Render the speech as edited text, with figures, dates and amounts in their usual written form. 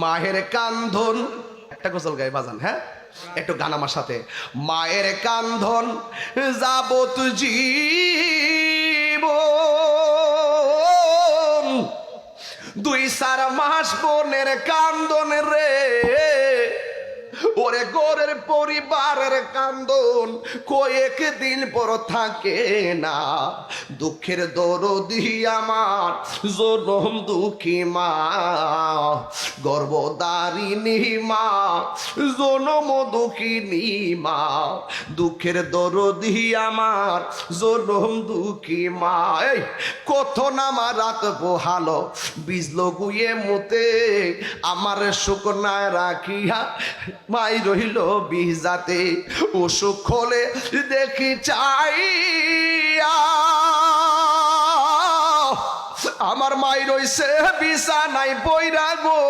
মায়ের কান্ধন, একটা গজল গাই বাজান, হ্যাঁ একটু গান আমার সাথে। মায়ের কান্ধন যাবত জীব, 2-4 মাস বোনের কান্দন রে, ওরে গোরের পরিবারের কান্দন কয়েকদিন পর থাকে না। দুঃখের দরদি আমার জনম দুঃখী মা, গর্ভধারিণী মা, জনম দুঃখিনী মা। দুঃখের দরদি আমার জনম দুঃখী মা। এই কত নামা রাত পোহালো বিজলো গুয়ে মুতে, আমার শুকনায় রাখিয়া মাই রইল বিজাতে। অসুখ হলে দেখি চাইয়া আমার মাই রইছে বিছানায় পইরা গো।